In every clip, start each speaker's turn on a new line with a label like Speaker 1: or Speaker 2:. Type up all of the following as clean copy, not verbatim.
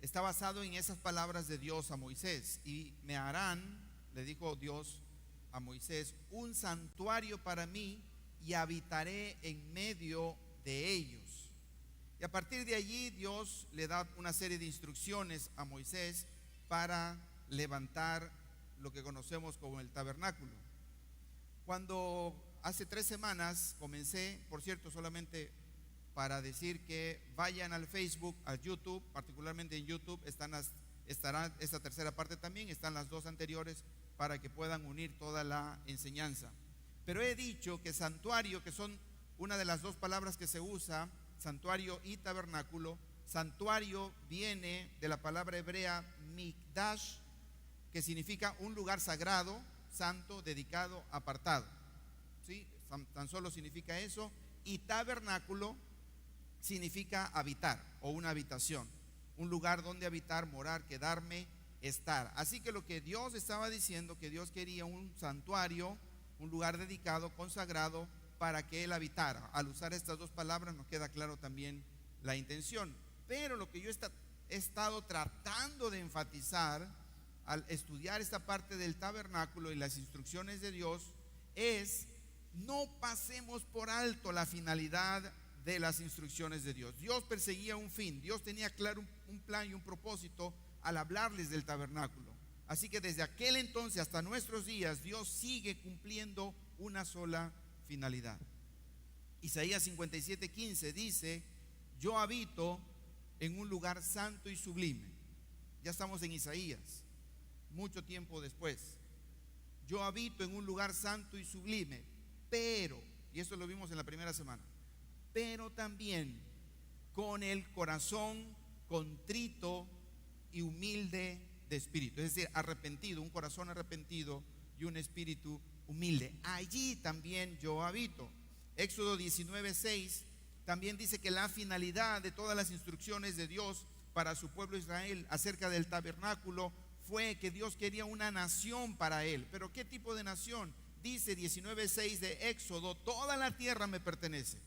Speaker 1: está basado en esas palabras de Dios a Moisés. Y me harán, le dijo Dios a Moisés, un santuario para mí y habitaré en medio de ellos. Y a partir de allí Dios le da una serie de instrucciones a Moisés para levantar lo que conocemos como el tabernáculo. Cuando hace 3 semanas comencé, por cierto, solamente para decir que vayan al Facebook, al YouTube, particularmente en YouTube estará esta tercera parte también, están las 2 anteriores para que puedan unir toda la enseñanza. Pero he dicho que santuario, que son una de las 2 palabras que se usa, santuario y tabernáculo. Santuario viene de la palabra hebrea mikdash, que significa un lugar sagrado, santo, dedicado, apartado. ¿Sí? Tan solo significa eso. Y tabernáculo significa habitar o una habitación, un lugar donde habitar, morar, quedarme, estar. Así que lo que Dios estaba diciendo, que Dios quería un santuario, un lugar dedicado, consagrado, para que Él habitara. Al usar estas 2 palabras nos queda claro también la intención. Pero lo que yo he estado tratando de enfatizar al estudiar esta parte del tabernáculo y las instrucciones de Dios es: no pasemos por alto la finalidad de las instrucciones de Dios. Dios perseguía un fin, Dios tenía claro un plan y un propósito al hablarles del tabernáculo. Así que desde aquel entonces hasta nuestros días Dios sigue cumpliendo una sola finalidad. Isaías 57:15 dice: yo habito en un lugar santo y sublime. Ya estamos en Isaías, mucho tiempo después. Yo habito en un lugar santo y sublime, pero, y eso lo vimos en la primera semana, pero también con el corazón contrito y humilde de espíritu, es decir, arrepentido, un corazón arrepentido y un espíritu humilde. Allí también yo habito. Éxodo 19:6 también dice que la finalidad de todas las instrucciones de Dios para su pueblo Israel acerca del tabernáculo fue que Dios quería una nación para él. ¿Pero qué tipo de nación? Dice 19:6 de Éxodo: toda la tierra me pertenece,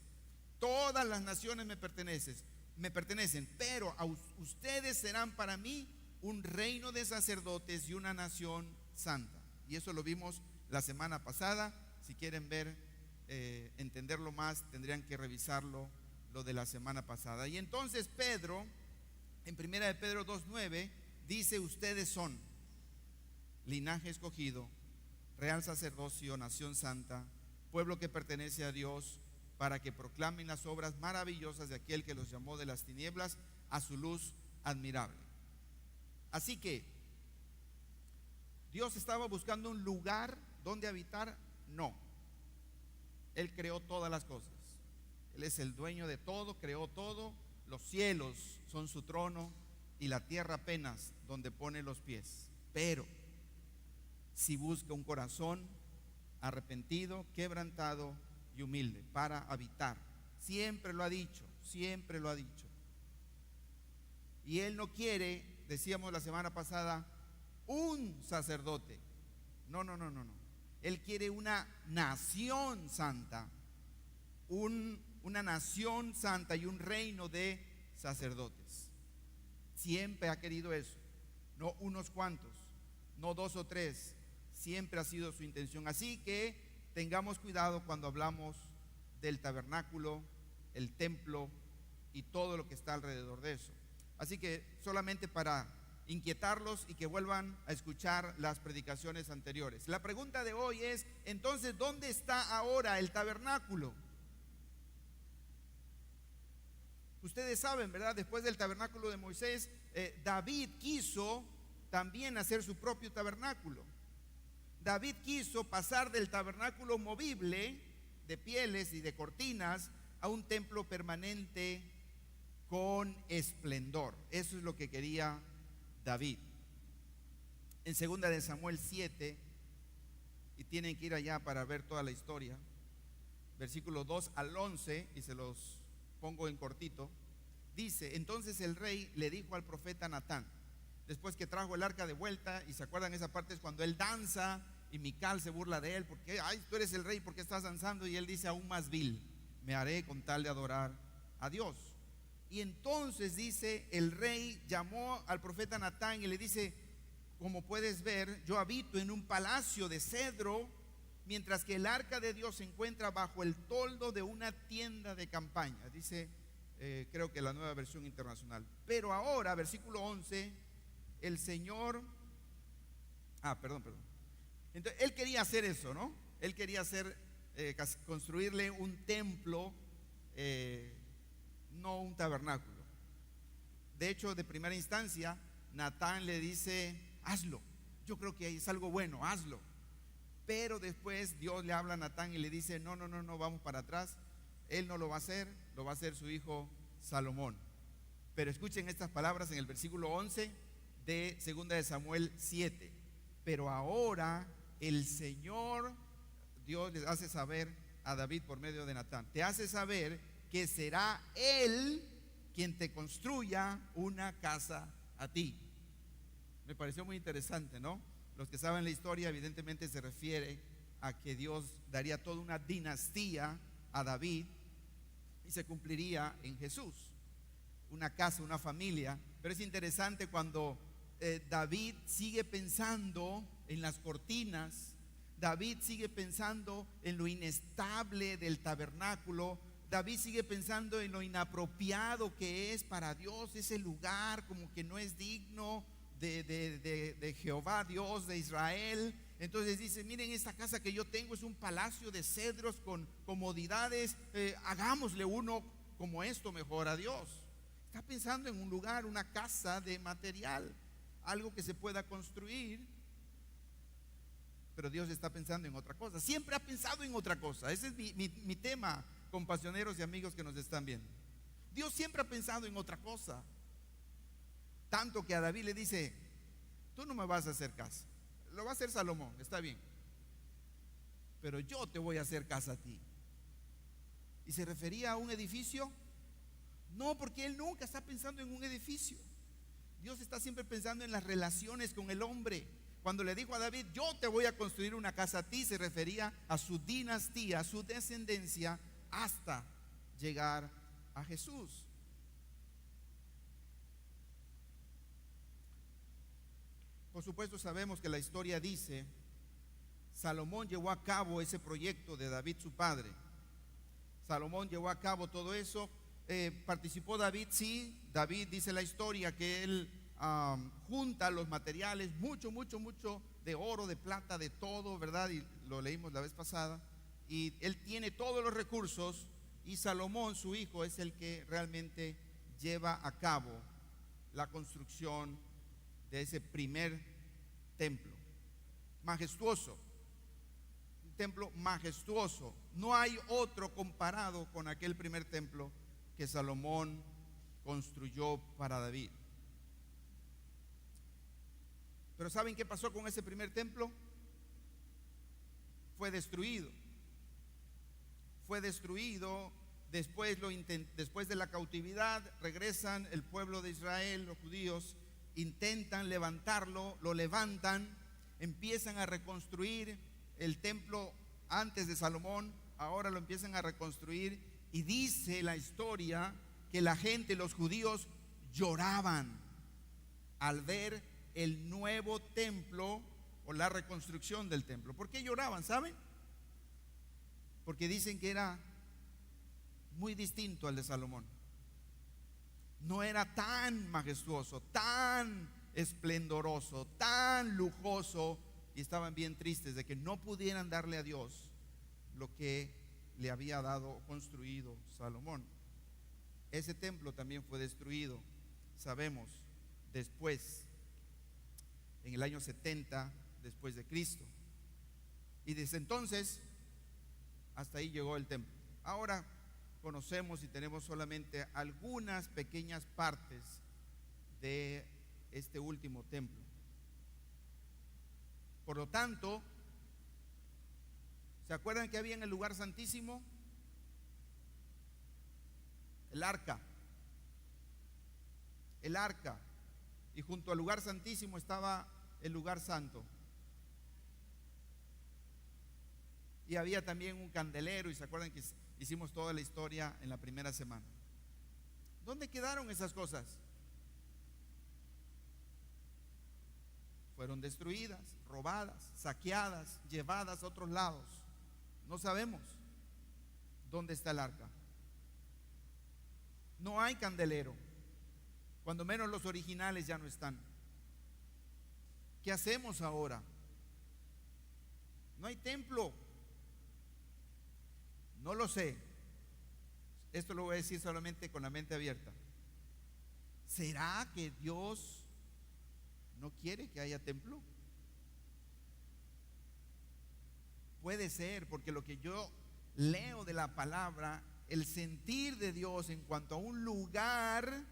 Speaker 1: todas las naciones me pertenecen, pero ustedes serán para mí un reino de sacerdotes y una nación santa. Y eso lo vimos la semana pasada. Si quieren ver, entenderlo más, tendrían que revisarlo, lo de la semana pasada. Y entonces Pedro, en 1 de Pedro 2:9, dice: ustedes son linaje escogido, real sacerdocio, nación santa, pueblo que pertenece a Dios, para que proclamen las obras maravillosas de aquel que los llamó de las tinieblas a su luz admirable. Así que Dios estaba buscando un lugar donde habitar. No, Él creó todas las cosas, Él es el dueño de todo, creó todo. Los cielos son su trono y la tierra apenas donde pone los pies. Pero si busca un corazón arrepentido, quebrantado y humilde para habitar, siempre lo ha dicho, siempre lo ha dicho. Y Él no quiere, decíamos la semana pasada, un sacerdote. No. Él quiere una nación santa, una nación santa y un reino de sacerdotes. Siempre ha querido eso, no unos cuantos, no 2 o 3, siempre ha sido su intención. Así que tengamos cuidado cuando hablamos del tabernáculo, el templo y todo lo que está alrededor de eso. Así que solamente para inquietarlos y que vuelvan a escuchar las predicaciones anteriores. La pregunta de hoy es: entonces, ¿dónde está ahora el tabernáculo? Ustedes saben, ¿verdad? Después del tabernáculo de Moisés, David quiso también hacer su propio tabernáculo. David quiso pasar del tabernáculo movible de pieles y de cortinas a un templo permanente con esplendor. Eso es lo que quería David. En 2 de Samuel 7, y tienen que ir allá para ver toda la historia, versículos 2 al 11, y se los pongo en cortito. Dice: entonces el rey le dijo al profeta Natán, después que trajo el arca de vuelta, y se acuerdan, esa parte es cuando él danza y Mical se burla de él porque: ay, tú eres el rey, ¿por qué estás danzando? Y él dice: aún más vil me haré con tal de adorar a Dios. Y entonces dice, el rey llamó al profeta Natán y le dice: como puedes ver, yo habito en un palacio de cedro, mientras que el arca de Dios se encuentra bajo el toldo de una tienda de campaña. Dice, creo que la Nueva Versión Internacional. Pero ahora, versículo 11, el Señor... perdón. Entonces, él quería hacer eso, ¿no? Él quería construirle un templo, no un tabernáculo. De hecho, de primera instancia, Natán le dice: hazlo, yo creo que es algo bueno, hazlo. Pero después Dios le habla a Natán y le dice: no, vamos para atrás. Él no lo va a hacer, lo va a hacer su hijo Salomón. Pero escuchen estas palabras en el versículo 11 de 2 de Samuel 7. Pero ahora el Señor, Dios les hace saber a David por medio de Natán, te hace saber que será Él quien te construya una casa a ti. Me pareció muy interesante, ¿no? Los que saben la historia, evidentemente se refiere a que Dios daría toda una dinastía a David y se cumpliría en Jesús. Una casa, una familia. Pero es interesante cuando David sigue pensando en las cortinas, David sigue pensando en lo inestable del tabernáculo, David sigue pensando en lo inapropiado que es para Dios ese lugar, como que no es digno de Jehová, Dios de Israel. Entonces dice: miren, esta casa que yo tengo es un palacio de cedros con comodidades, hagámosle uno como esto mejor a Dios. Está pensando en un lugar, una casa de material, algo que se pueda construir. Pero Dios está pensando en otra cosa, siempre ha pensado en otra cosa. Ese es mi tema, compasioneros y amigos que nos están viendo. Dios siempre ha pensado en otra cosa. Tanto que a David le dice: tú no me vas a hacer casa, lo va a hacer Salomón, está bien, pero yo te voy a hacer casa a ti. ¿Y se refería a un edificio? No, porque él nunca está pensando en un edificio. Dios está siempre pensando en las relaciones con el hombre. Cuando le dijo a David: yo te voy a construir una casa a ti, se refería a su dinastía, a su descendencia, hasta llegar a Jesús. Por supuesto, sabemos que la historia dice: Salomón llevó a cabo ese proyecto de David su padre. Salomón llevó a cabo todo eso. Participó David, sí. David, dice la historia, que él junta los materiales, mucho de oro, de plata, de todo, ¿verdad? Y lo leímos la vez pasada. Y él tiene todos los recursos, y Salomón, su hijo, es el que realmente lleva a cabo la construcción de ese primer templo majestuoso, un templo majestuoso. No hay otro comparado con aquel primer templo que Salomón construyó para David. Pero ¿saben qué pasó con ese primer templo? Fue destruido. Después de la cautividad, regresan el pueblo de Israel, los judíos, intentan levantarlo, lo levantan, empiezan a reconstruir el templo antes de Salomón, ahora lo empiezan a reconstruir, y dice la historia que la gente, los judíos, lloraban al ver el nuevo templo o la reconstrucción del templo. ¿Por qué lloraban? ¿Saben? Porque dicen que era muy distinto al de Salomón. No era tan majestuoso, tan esplendoroso, tan lujoso, y estaban bien tristes de que no pudieran darle a Dios lo que le había dado, construido Salomón. Ese templo también fue destruido, sabemos, después, en el año 70 después de Cristo. Y desde entonces hasta ahí llegó el templo. Ahora conocemos y tenemos solamente algunas pequeñas partes de este último templo. Por lo tanto, ¿se acuerdan que había en el lugar santísimo? El arca. Y junto al lugar santísimo estaba el lugar santo. Y había también un candelero, y se acuerdan que hicimos toda la historia en la primera semana. ¿Dónde quedaron esas cosas? Fueron destruidas, robadas, saqueadas, llevadas a otros lados. No sabemos dónde está el arca. No hay candelero. Cuando menos los originales ya no están. ¿Qué hacemos ahora? No hay templo. No lo sé. Esto lo voy a decir solamente con la mente abierta. ¿Será que Dios no quiere que haya templo? Puede ser, porque lo que yo leo de la palabra, el sentir de Dios en cuanto a un lugar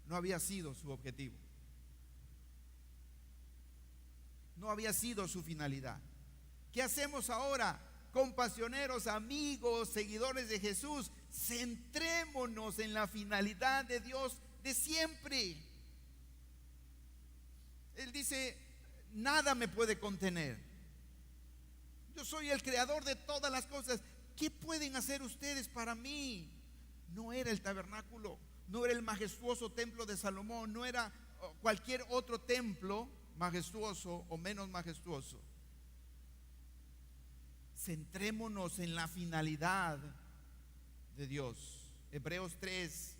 Speaker 1: no había sido su objetivo. No había sido su finalidad. ¿Qué hacemos ahora? Compasioneros, amigos, seguidores de Jesús, centrémonos en la finalidad de Dios de siempre. Él dice: nada me puede contener. Yo soy el creador de todas las cosas. ¿Qué pueden hacer ustedes para mí? No era el tabernáculo, no era el majestuoso templo de Salomón, no era cualquier otro templo majestuoso o menos majestuoso. Centrémonos en la finalidad de Dios. Hebreos 3,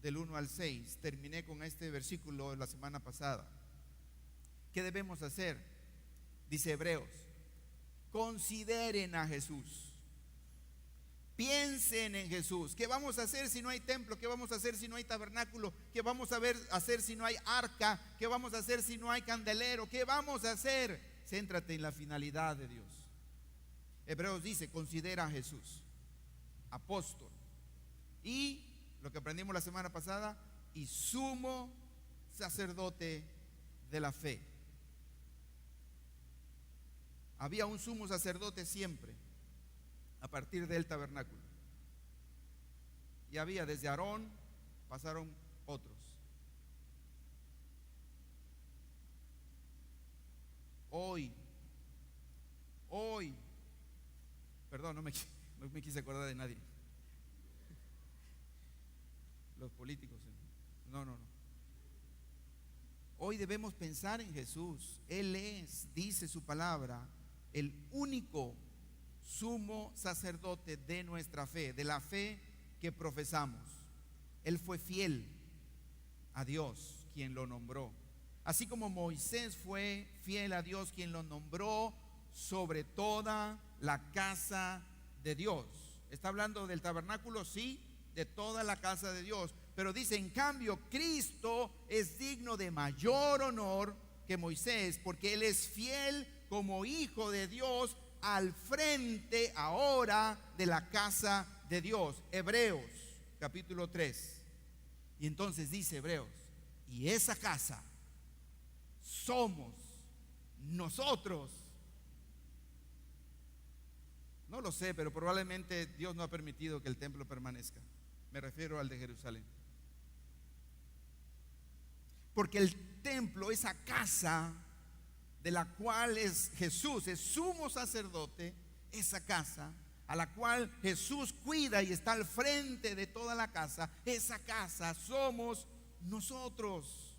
Speaker 1: del 1 al 6. Terminé con este versículo la semana pasada. ¿Qué debemos hacer? Dice Hebreos: consideren a Jesús. Piensen en Jesús. ¿Qué vamos a hacer si no hay templo? ¿Qué vamos a hacer si no hay tabernáculo? ¿Qué vamos a hacer si no hay arca? ¿Qué vamos a hacer si no hay candelero? ¿Qué vamos a hacer? Céntrate en la finalidad de Dios. Hebreos dice: considera a Jesús, apóstol, y lo que aprendimos la semana pasada, y sumo sacerdote de la fe. Había un sumo sacerdote siempre a partir del tabernáculo, y había desde Aarón, pasaron otros. Hoy, perdón, no me quise acordar de nadie. Los políticos, no. Hoy debemos pensar en Jesús. Él es, dice su palabra, el único sumo sacerdote de nuestra fe, de la fe que profesamos. Él fue fiel a Dios, quien lo nombró. Así como Moisés fue fiel a Dios, quien lo nombró sobre toda la casa de Dios. Está hablando del tabernáculo, sí, de toda la casa de Dios. Pero dice: en cambio, Cristo es digno de mayor honor que Moisés, porque Él es fiel como hijo de Dios al frente ahora de la casa de Dios. Hebreos capítulo 3. Y entonces dice Hebreos: y esa casa somos nosotros. No lo sé, pero probablemente Dios no ha permitido que el templo permanezca. Me refiero al de Jerusalén. Porque el templo, esa casa de la cual es Jesús, es sumo sacerdote, esa casa a la cual Jesús cuida y está al frente de toda la casa, esa casa somos nosotros.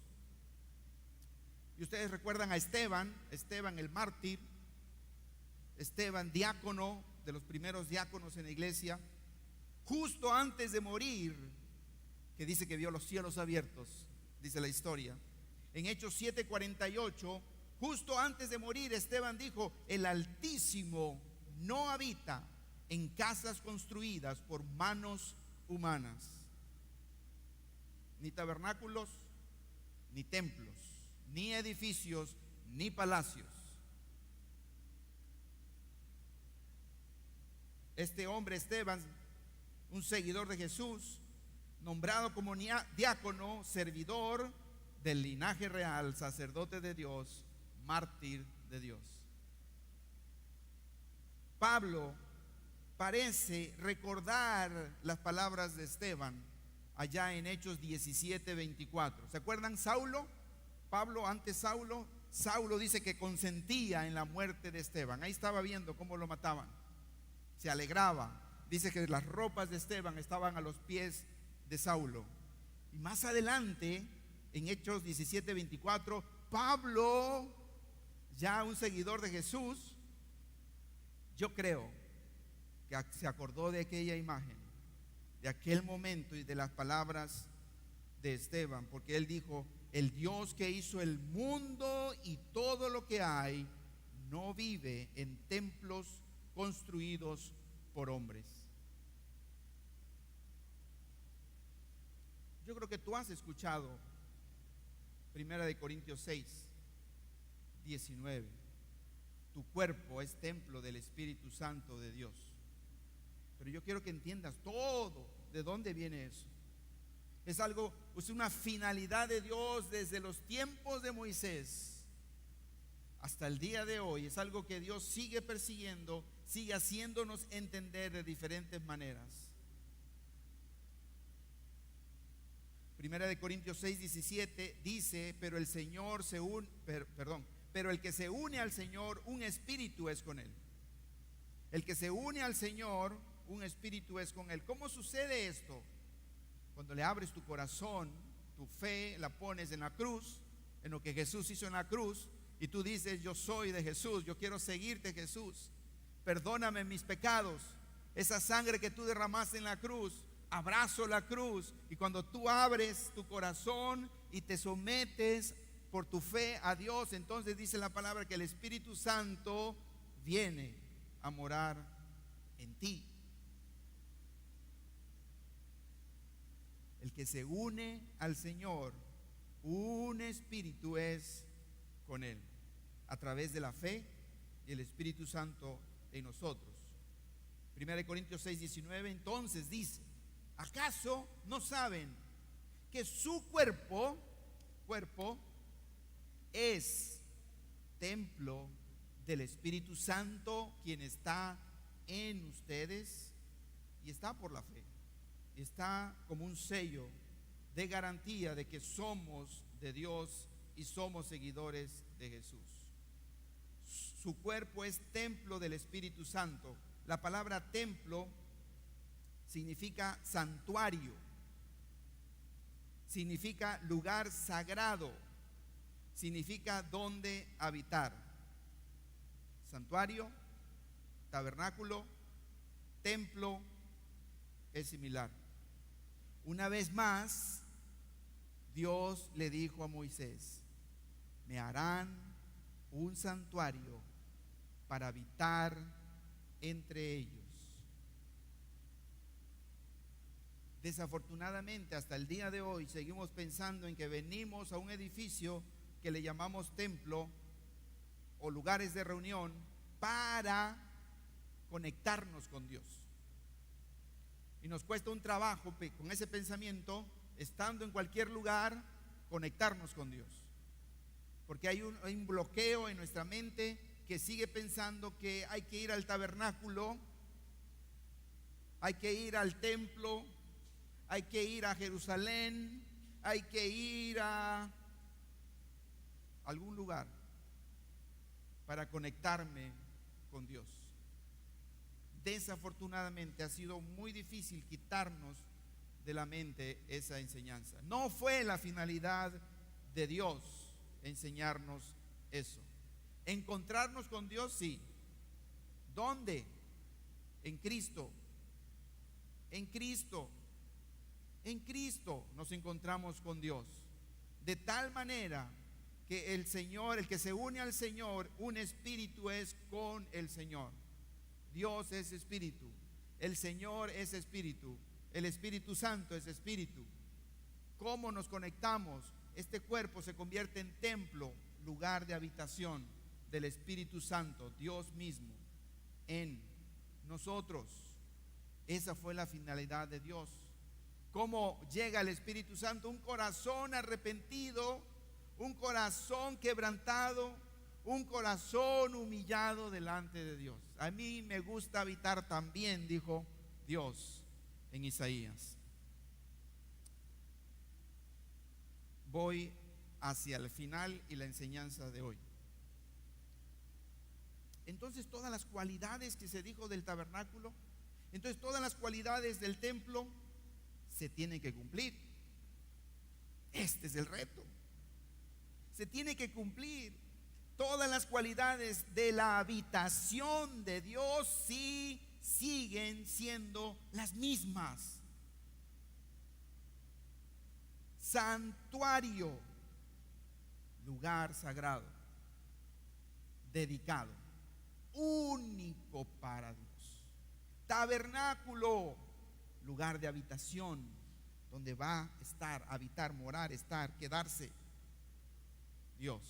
Speaker 1: Y ustedes recuerdan a Esteban el mártir, Esteban, diácono, de los primeros diáconos en la iglesia, justo antes de morir, que dice que vio los cielos abiertos, dice la historia. En Hechos 7:48, justo antes de morir, Esteban dijo: el Altísimo no habita en casas construidas por manos humanas, ni tabernáculos, ni templos, ni edificios, ni palacios. Este hombre Esteban, un seguidor de Jesús, nombrado como diácono, servidor del linaje real, sacerdote de Dios, mártir de Dios. Pablo parece recordar las palabras de Esteban allá en Hechos 17:24. ¿Se acuerdan Saulo? Pablo, antes Saulo dice que consentía en la muerte de Esteban. Ahí estaba viendo cómo lo mataban. Se alegraba. Dice que las ropas de Esteban estaban a los pies de Saulo. Y más adelante, en Hechos 17:24, Pablo, ya un seguidor de Jesús, yo creo que se acordó de aquella imagen, de aquel momento y de las palabras de Esteban, porque él dijo: el Dios que hizo el mundo y todo lo que hay no vive en templos construidos por hombres. Yo creo que tú has escuchado 1 Corintios 6:19. Tu cuerpo es templo del Espíritu Santo de Dios. Pero yo quiero que entiendas todo, de dónde viene eso. Es algo, es una finalidad de Dios desde los tiempos de Moisés hasta el día de hoy. Es algo que Dios sigue persiguiendo, sigue haciéndonos entender de diferentes maneras. 1 Corintios 6:17 dice: pero el que se une al Señor, un espíritu es con él. El que se une al Señor, un espíritu es con él. ¿Cómo sucede esto? Cuando le abres tu corazón, tu fe la pones en la cruz, en lo que Jesús hizo en la cruz, y tú dices: yo soy de Jesús, yo quiero seguirte, Jesús, perdóname mis pecados. Esa sangre que tú derramaste en la cruz, abrazo la cruz. Y cuando tú abres tu corazón y te sometes por tu fe a Dios, entonces dice la palabra que el Espíritu Santo viene a morar en ti. El que se une al Señor, un espíritu es con él, a través de la fe y el Espíritu Santo en nosotros. 1 Corintios 6:19 entonces dice: ¿acaso no saben que su cuerpo es templo del Espíritu Santo, quien está en ustedes? Y está por la fe, está como un sello de garantía de que somos de Dios y somos seguidores de Jesús. Su cuerpo es templo del Espíritu Santo. La palabra templo significa santuario, significa lugar sagrado, significa donde habitar. Santuario, tabernáculo, templo es similar. Una vez más, Dios le dijo a Moisés: me harán un santuario para habitar entre ellos. Desafortunadamente, hasta el día de hoy seguimos pensando en que venimos a un edificio que le llamamos templo o lugares de reunión para conectarnos con Dios. Y nos cuesta un trabajo con ese pensamiento, estando en cualquier lugar, conectarnos con Dios. Porque hay un bloqueo en nuestra mente que sigue pensando que hay que ir al tabernáculo, hay que ir al templo, hay que ir a Jerusalén, hay que ir a algún lugar para conectarme con Dios. Desafortunadamente ha sido muy difícil quitarnos de la mente esa enseñanza. No fue la finalidad de Dios enseñarnos eso. Encontrarnos con Dios, sí. ¿Dónde? En Cristo. En Cristo. En Cristo nos encontramos con Dios. De tal manera que el Señor, el que se une al Señor, un espíritu es con el Señor. Dios es espíritu, el Señor es espíritu, el Espíritu Santo es espíritu. ¿Cómo nos conectamos? Este cuerpo se convierte en templo, lugar de habitación del Espíritu Santo, Dios mismo en nosotros. Esa fue la finalidad de Dios. ¿Cómo llega el Espíritu Santo? Un corazón arrepentido, un corazón quebrantado, un corazón humillado delante de Dios. A mí me gusta habitar también, dijo Dios en Isaías. Voy hacia el final y la enseñanza de hoy. Entonces, todas las cualidades que se dijo del tabernáculo, entonces todas las cualidades del templo se tienen que cumplir. Este es el reto. Se tiene que cumplir. Todas las cualidades de la habitación de Dios sí siguen siendo las mismas. Santuario, lugar sagrado, dedicado, único para Dios. Tabernáculo, lugar de habitación, donde va a estar, habitar, morar, estar, quedarse Dios.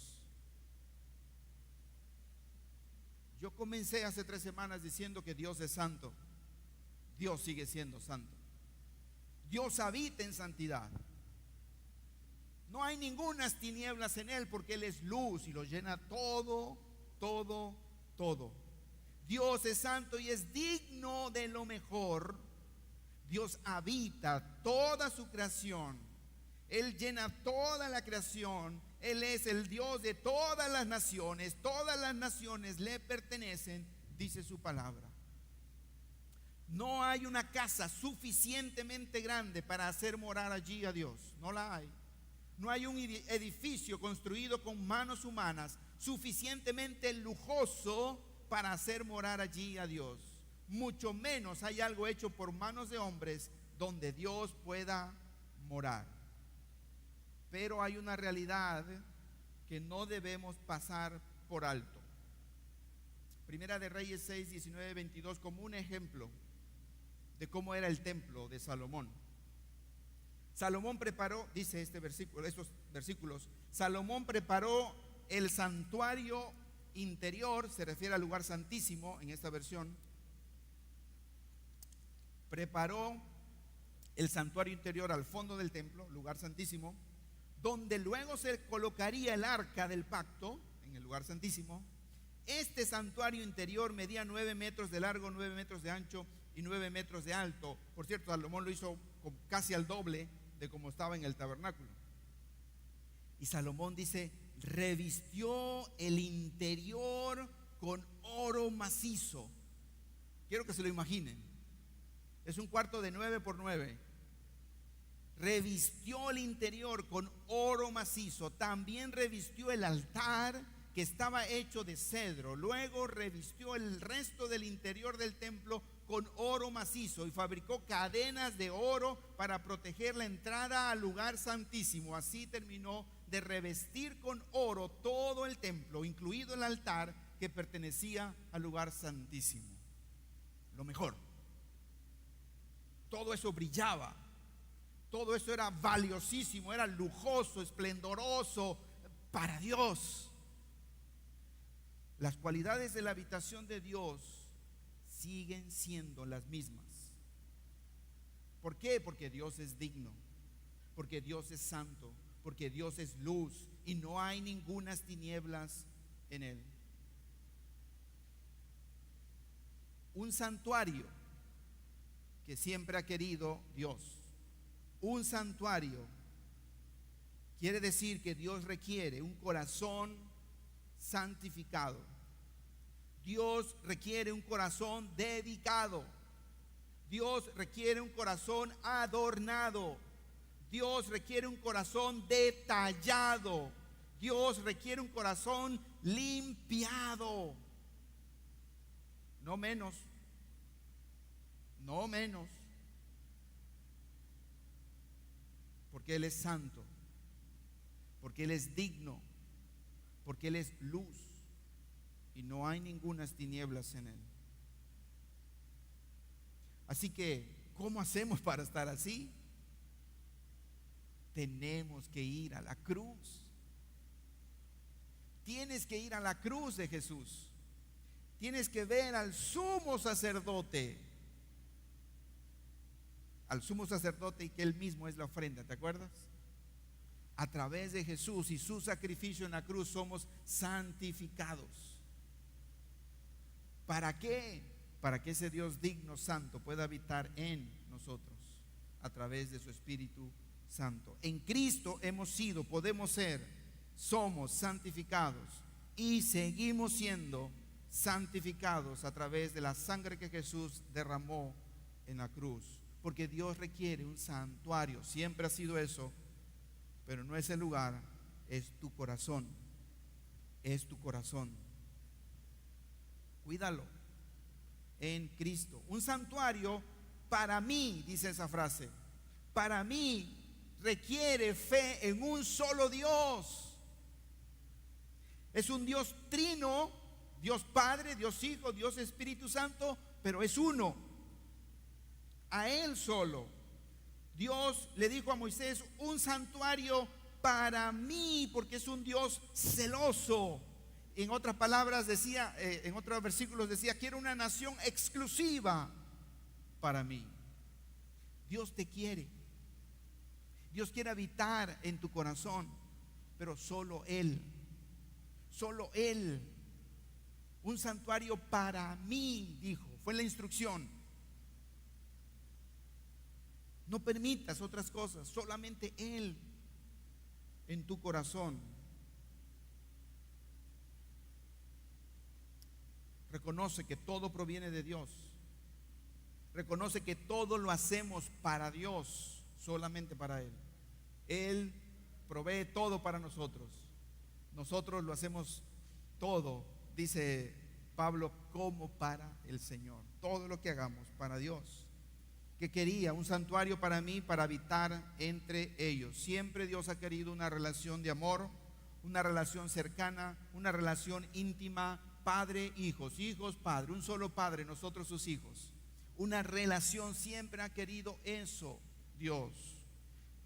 Speaker 1: Yo comencé hace 3 semanas diciendo que Dios es santo. Dios sigue siendo santo. Dios habita en santidad. No hay ningunas tinieblas en Él, porque Él es luz y lo llena todo, todo, todo. Dios es santo y es digno de lo mejor. Dios habita toda su creación. Él llena toda la creación. Él es el Dios de todas las naciones. Todas las naciones le pertenecen, dice su palabra. No hay una casa suficientemente grande para hacer morar allí a Dios. No la hay. No hay un edificio construido con manos humanas suficientemente lujoso para hacer morar allí a Dios. Mucho menos hay algo hecho por manos de hombres donde Dios pueda morar. Pero hay una realidad que no debemos pasar por alto. Primera de Reyes 6, 19, 22, como un ejemplo de cómo era el templo de Salomón. Salomón preparó, dice este versículo, estos versículos, Salomón preparó el santuario interior, se refiere al lugar santísimo en esta versión. Preparó el santuario interior al fondo del templo, lugar santísimo, donde luego se colocaría el arca del pacto en el lugar santísimo. Este santuario interior medía 9 metros de largo, 9 metros de ancho y 9 metros de alto. Por cierto, Salomón lo hizo casi al doble de como estaba en el tabernáculo. Y Salomón dice, revistió el interior con oro macizo. Quiero que se lo imaginen. Es un cuarto de 9 por 9. Revistió el interior con oro macizo. También revistió el altar, que estaba hecho de cedro. Luego revistió el resto del interior del templo con oro macizo y fabricó cadenas de oro para proteger la entrada al lugar santísimo. Así terminó de revestir con oro todo el templo, incluido el altar que pertenecía al lugar santísimo. Lo mejor. Todo eso brillaba. Todo eso era valiosísimo, era lujoso, esplendoroso para Dios. Las cualidades de la habitación de Dios siguen siendo las mismas. ¿Por qué? Porque Dios es digno, porque Dios es santo, porque Dios es luz y no hay ningunas tinieblas en Él. Un santuario que siempre ha querido Dios. Un santuario quiere decir que Dios requiere un corazón santificado. Dios requiere un corazón dedicado. Dios requiere un corazón adornado. Dios requiere un corazón detallado. Dios requiere un corazón limpiado. No menos. No menos. Porque Él es santo. Porque Él es digno. Porque Él es luz. Y no hay ningunas tinieblas en Él. Así que, ¿cómo hacemos para estar así? Tenemos que ir a la cruz. Tienes que ir a la cruz de Jesús. Tienes que ver al sumo sacerdote. Al sumo sacerdote y que Él mismo es la ofrenda, ¿te acuerdas? A través de Jesús y su sacrificio en la cruz somos santificados. ¿Para qué? Para que ese Dios digno, santo, pueda habitar en nosotros a través de su Espíritu Santo. En Cristo hemos sido, podemos ser, somos santificados y seguimos siendo santificados a través de la sangre que Jesús derramó en la cruz. porque Dios requiere un santuario. Siempre ha sido eso, pero no es el lugar, es tu corazón. Es tu corazón. Cuídalo en Cristo. Un santuario para mí, dice esa frase, para mí requiere fe en un solo Dios. Es un Dios trino, Dios Padre, Dios Hijo, Dios Espíritu Santo, pero es uno. A Él solo. Dios le dijo a Moisés: un santuario para mí, porque es un Dios celoso. En otras palabras decía, en otros versículos decía: quiero una nación exclusiva para mí. Dios te quiere. Dios quiere habitar en tu corazón, pero solo Él. Solo Él. Un santuario para mí, dijo. Fue la instrucción. No permitas otras cosas, solamente Él en tu corazón. Reconoce que todo proviene de Dios. Reconoce que todo lo hacemos para Dios, solamente para Él. Él provee todo para nosotros. Nosotros lo hacemos todo, dice Pablo, como para el Señor. Todo lo que hagamos para Dios. Que quería un santuario para mí, para habitar entre ellos. Siempre Dios ha querido una relación de amor, una relación cercana, una relación íntima, padre, hijos, hijos, padre, un solo padre, nosotros sus hijos. Una relación, siempre ha querido eso Dios,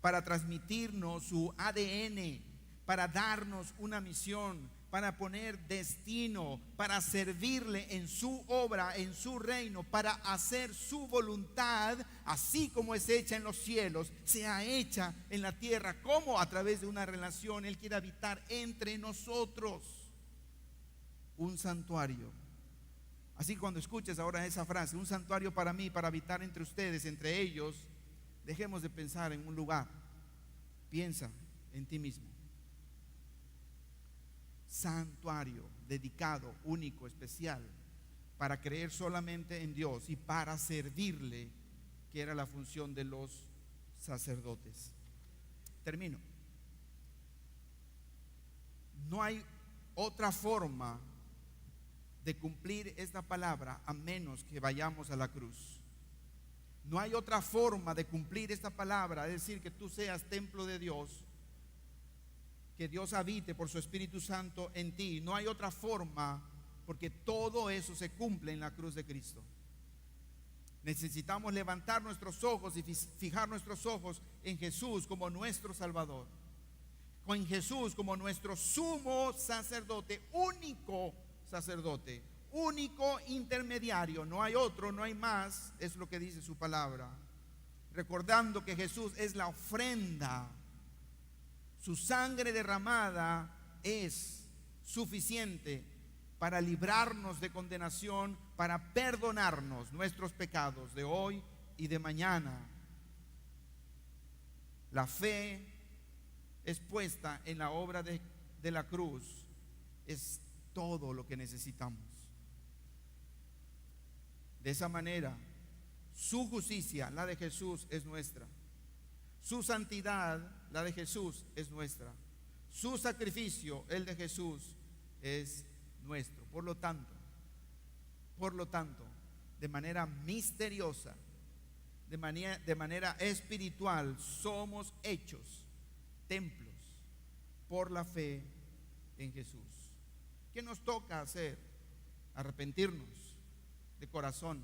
Speaker 1: para transmitirnos su ADN, para darnos una misión, para poner destino, para servirle en su obra, en su reino, para hacer su voluntad, así como es hecha en los cielos, sea hecha en la tierra. ¿Cómo? A través de una relación. Él quiere habitar entre nosotros. Un santuario. Así cuando escuches ahora esa frase, un santuario para mí, para habitar entre ustedes, entre ellos, dejemos de pensar en un lugar. Piensa en ti mismo. Santuario dedicado, único, especial, para creer solamente en Dios y para servirle, que era la función de los sacerdotes. Termino. No hay otra forma de cumplir esta palabra a menos que vayamos a la cruz. No hay otra forma de cumplir esta palabra, es decir, que tú seas templo de Dios, que Dios habite por su Espíritu Santo en ti. No hay otra forma, porque todo eso se cumple en la cruz de Cristo. Necesitamos levantar nuestros ojos y fijar nuestros ojos en Jesús como nuestro Salvador, con Jesús como nuestro sumo sacerdote, único sacerdote, único intermediario. No hay otro, no hay más, es lo que dice su palabra. Recordando que Jesús es la ofrenda. Su sangre derramada es suficiente para librarnos de condenación, para perdonarnos nuestros pecados de hoy y de mañana. La fe es puesta en la obra de la cruz. Es todo lo que necesitamos. De esa manera, su justicia, la de Jesús, es nuestra. Su santidad, la de Jesús, es nuestra. Su sacrificio, el de Jesús, es nuestro. Por lo tanto, de manera misteriosa, de manera espiritual, somos hechos templos por la fe en Jesús. ¿Qué nos toca hacer? Arrepentirnos de corazón,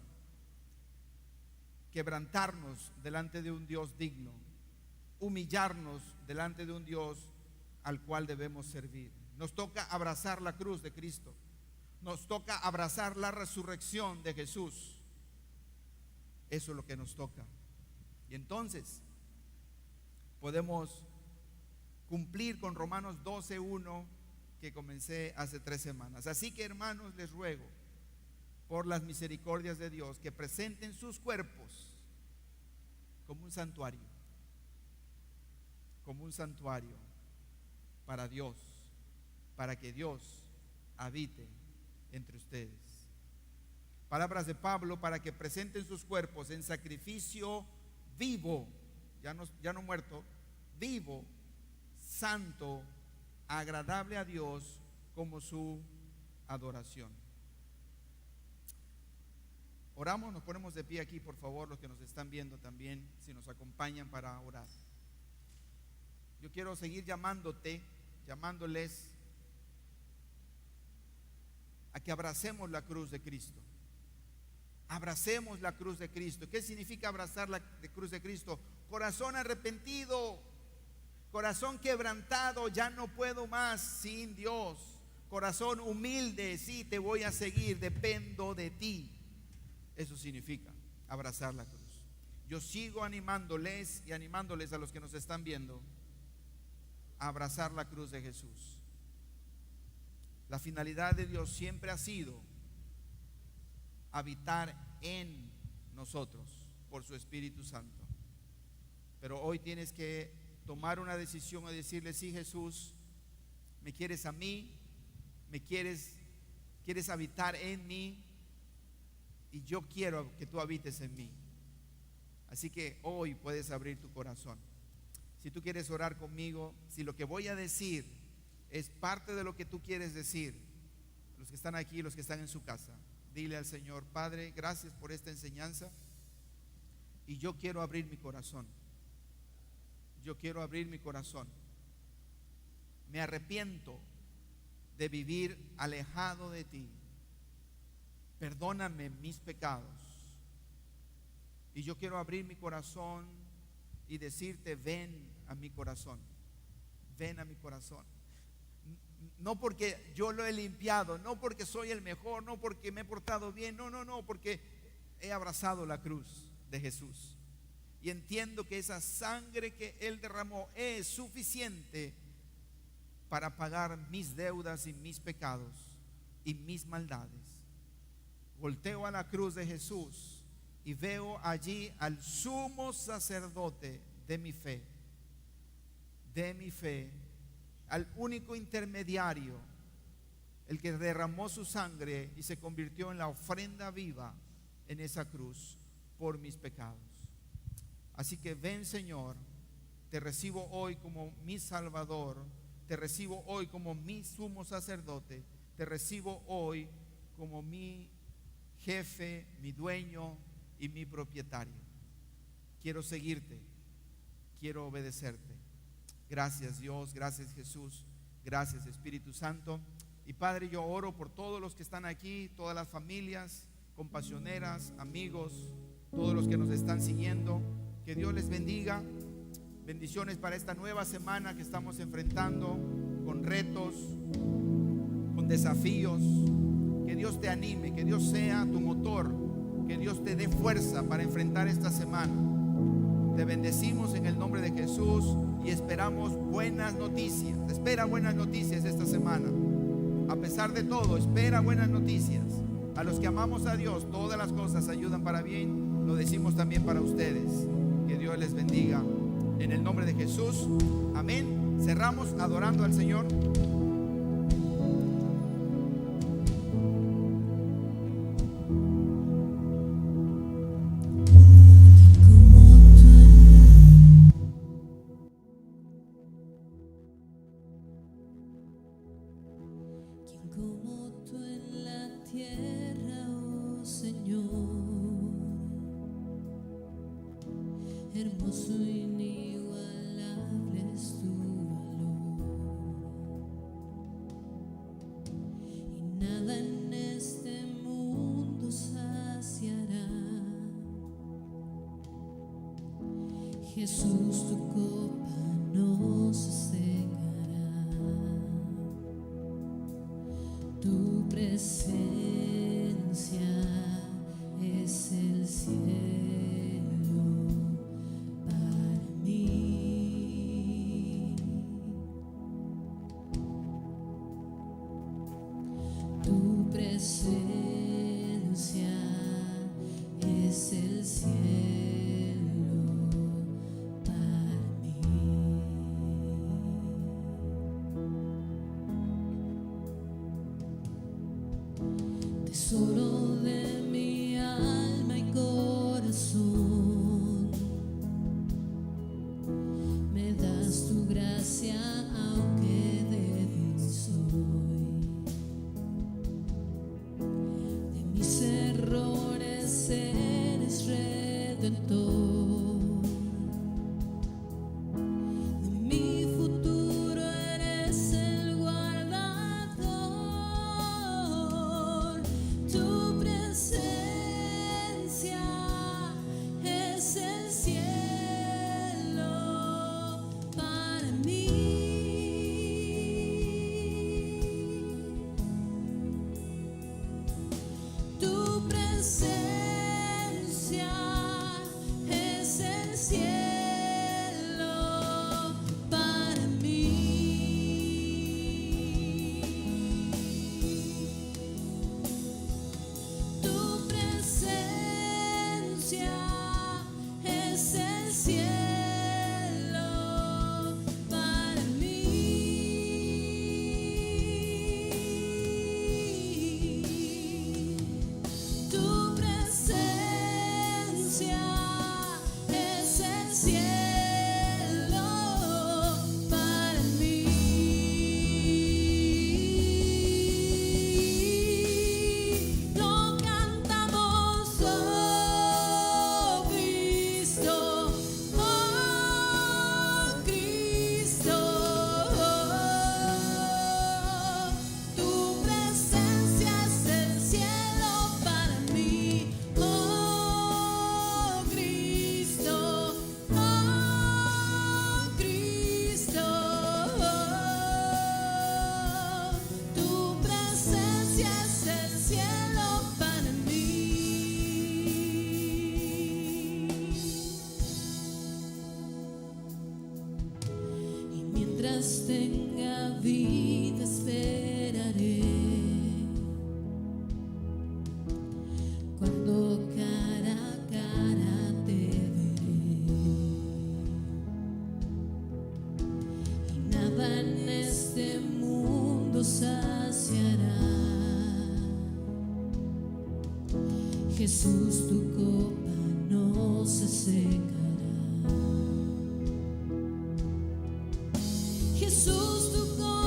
Speaker 1: quebrantarnos delante de un Dios digno, humillarnos delante de un Dios al cual debemos servir. Nos toca abrazar la cruz de Cristo. Nos toca abrazar la resurrección de Jesús. Eso es lo que nos toca. Y entonces podemos cumplir con Romanos 12:1 que comencé hace 3 semanas. Así que, hermanos, les ruego por las misericordias de Dios que presenten sus cuerpos como un santuario para Dios, para que Dios habite entre ustedes. Palabras de Pablo: para que presenten sus cuerpos en sacrificio vivo, ya no muerto, vivo, santo, agradable a Dios, como su adoración. Oramos, nos ponemos de pie aquí, por favor, los que nos están viendo también, si nos acompañan para orar. Yo quiero seguir llamándoles a que abracemos la cruz de Cristo. Abracemos la cruz de Cristo. ¿Qué significa abrazar la cruz de Cristo? Corazón arrepentido, corazón quebrantado, ya no puedo más sin Dios. Corazón humilde, sí, te voy a seguir, dependo de ti. Eso significa abrazar la cruz. Yo sigo animándoles y animándoles a los que nos están viendo a abrazar la cruz de Jesús. La finalidad de Dios siempre ha sido habitar en nosotros por su Espíritu Santo. Pero hoy tienes que tomar una decisión y decirle: sí, Jesús, me quieres a mí, quieres habitar en mí, y yo quiero que tú habites en mí. Así que hoy puedes abrir tu corazón. Si tú quieres orar conmigo, si lo que voy a decir es parte de lo que tú quieres decir, los que están aquí, los que están en su casa, dile al Señor: Padre, gracias por esta enseñanza, y yo quiero abrir mi corazón. Yo quiero abrir mi corazón. Me arrepiento de vivir alejado de ti. Perdóname mis pecados. Y yo quiero abrir mi corazón y decirte: ven a mi corazón. Ven a mi corazón. No porque yo lo he limpiado, no porque soy el mejor, no porque me he portado bien, no, porque he abrazado la cruz de Jesús. Y entiendo que esa sangre que Él derramó es suficiente para pagar mis deudas y mis pecados y mis maldades. Volteo a la cruz de Jesús y veo allí al sumo sacerdote de mi fe, al único intermediario, el que derramó su sangre y se convirtió en la ofrenda viva en esa cruz por mis pecados. Así que ven, Señor, te recibo hoy como mi Salvador, te recibo hoy como mi sumo sacerdote, te recibo hoy como mi jefe, mi dueño y mi propietario. Quiero seguirte, quiero obedecerte. Gracias, Dios, gracias, Jesús, gracias, Espíritu Santo. Y Padre, yo oro por todos los que están aquí, todas las familias compasioneras, amigos, todos los que nos están siguiendo. Que Dios les bendiga. Bendiciones para esta nueva semana que estamos enfrentando, con retos, con desafíos. Que Dios te anime, que Dios sea tu motor, que Dios te dé fuerza para enfrentar esta semana. Te bendecimos en el nombre de Jesús y esperamos buenas noticias. Espera buenas noticias esta semana. A pesar de todo, espera buenas noticias. A los que amamos a Dios, todas las cosas ayudan para bien. Lo decimos también para ustedes. Que Dios les bendiga en el nombre de Jesús. Amén. Cerramos adorando al Señor.
Speaker 2: Como tú en la tierra, oh Señor, hermoso e inigualable es tu valor, y nada en este mundo saciará. Jesús, tu copa no se cegará. Tu presencia es el cielo para mí. Tu presencia es el cielo para mí. Tesoro de mi alma y corazón, este mundo saciará. Jesús, tu copa no se secará. Jesús, tu copa